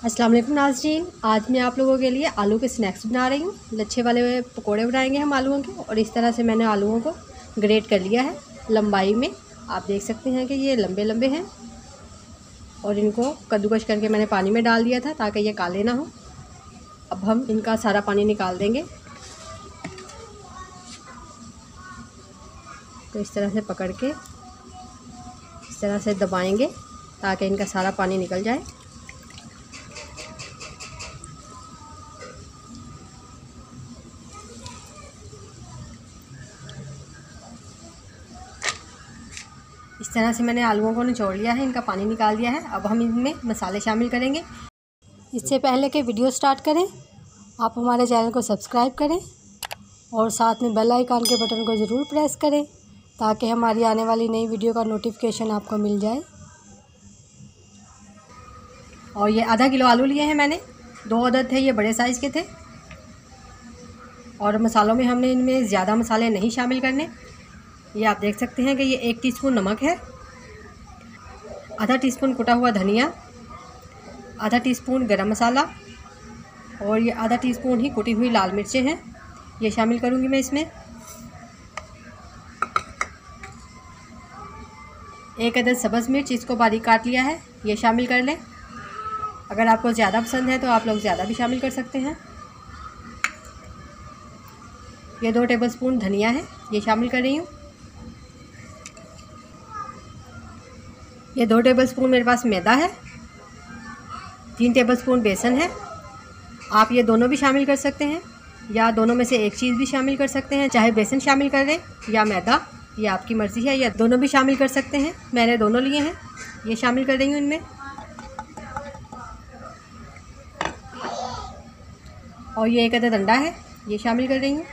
अस्सलाम वालेकुम नाज़रीन, आज मैं आप लोगों के लिए आलू के स्नैक्स बना रही हूँ। लच्छे वाले पकोड़े बनाएंगे हम आलूओं के। और इस तरह से मैंने आलूओं को ग्रेट कर लिया है लंबाई में। आप देख सकते हैं कि ये लंबे लंबे हैं। और इनको कद्दूकस करके मैंने पानी में डाल दिया था ताकि ये काले ना हो। अब हम इनका सारा पानी निकाल देंगे। तो इस तरह से पकड़ के इस तरह से दबाएंगे ताकि इनका सारा पानी निकल जाए। इस तरह से मैंने आलूओं को निचोड़ लिया है, इनका पानी निकाल दिया है। अब हम इनमें मसाले शामिल करेंगे। इससे पहले कि वीडियो स्टार्ट करें, आप हमारे चैनल को सब्सक्राइब करें और साथ में बेल आइकन के बटन को ज़रूर प्रेस करें ताकि हमारी आने वाली नई वीडियो का नोटिफिकेशन आपको मिल जाए। और ये आधा किलो आलू लिए हैं मैंने, 2 अदद थे, ये बड़े साइज़ के थे। और मसालों में हमने इनमें ज़्यादा मसाले नहीं शामिल करने। ये आप देख सकते हैं कि ये 1 टीस्पून नमक है, आधा टीस्पून कुटा हुआ धनिया, आधा टीस्पून गरम मसाला और ये आधा टीस्पून ही कुटी हुई लाल मिर्चें हैं। ये शामिल करूँगी मैं इसमें। 1 अदद सब्ज़ मिर्च, इसको बारीक काट लिया है, ये शामिल कर लें। अगर आपको ज़्यादा पसंद है तो आप लोग ज़्यादा भी शामिल कर सकते हैं। ये 2 टेबलस्पून धनिया है, ये शामिल कर रही हूँ। ये 2 टेबलस्पून मेरे पास मैदा है, 3 टेबलस्पून बेसन है। आप ये दोनों भी शामिल कर सकते हैं या दोनों में से एक चीज़ भी शामिल कर सकते हैं, चाहे बेसन शामिल कर लें या मैदा, ये आपकी मर्ज़ी है, या दोनों भी शामिल कर सकते हैं। मैंने दोनों लिए हैं, ये शामिल कर रही हूँ इनमें। और ये 1 अदद अंडा है, ये शामिल कर रही हूँ।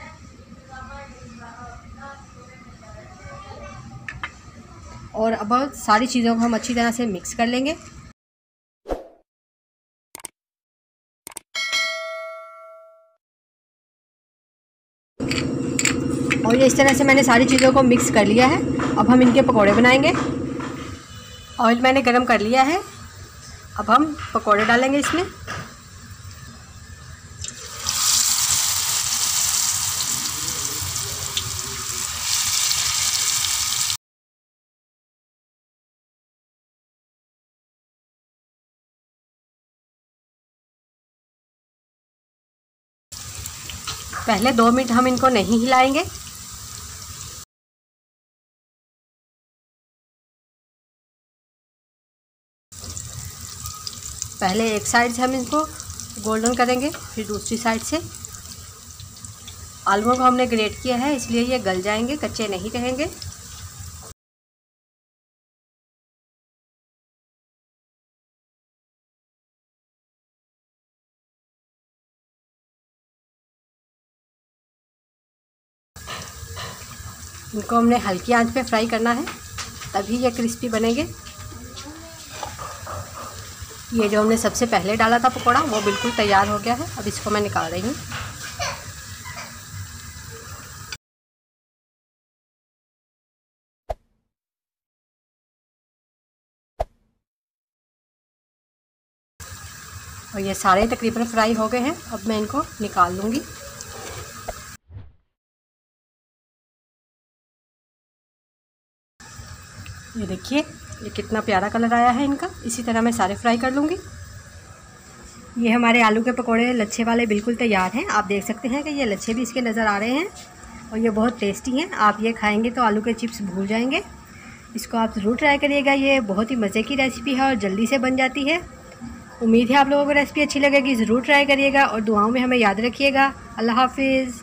और अब सारी चीज़ों को हम अच्छी तरह से मिक्स कर लेंगे। और ये इस तरह से मैंने सारी चीज़ों को मिक्स कर लिया है। अब हम इनके पकोड़े बनाएंगे। ऑयल मैंने गरम कर लिया है, अब हम पकोड़े डालेंगे इसमें। पहले 2 मिनट हम इनको नहीं हिलाएंगे। पहले एक साइड से हम इनको गोल्डन करेंगे, फिर दूसरी साइड से। आलूओं को हमने ग्रेट किया है इसलिए ये गल जाएंगे, कच्चे नहीं रहेंगे। इनको हमने हल्की आंच पे फ्राई करना है, तभी ये क्रिस्पी बनेंगे। ये जो हमने सबसे पहले डाला था पकोड़ा, वो बिल्कुल तैयार हो गया है। अब इसको मैं निकाल रही हूँ। और ये सारे तकरीबन फ्राई हो गए हैं, अब मैं इनको निकाल लूँगी। ये देखिए, ये कितना प्यारा कलर आया है इनका। इसी तरह मैं सारे फ्राई कर लूँगी। ये हमारे आलू के पकोड़े लच्छे वाले बिल्कुल तैयार हैं। आप देख सकते हैं कि ये लच्छे भी इसके नज़र आ रहे हैं और ये बहुत टेस्टी हैं। आप ये खाएंगे तो आलू के चिप्स भूल जाएंगे। इसको आप ज़रूर ट्राई करिएगा। ये बहुत ही मज़े की रेसिपी है और जल्दी से बन जाती है। उम्मीद है आप लोगों को रेसिपी अच्छी लगेगी। ज़रूर ट्राई करिएगा और दुआओं में हमें याद रखिएगा। अल्लाह हाफिज़।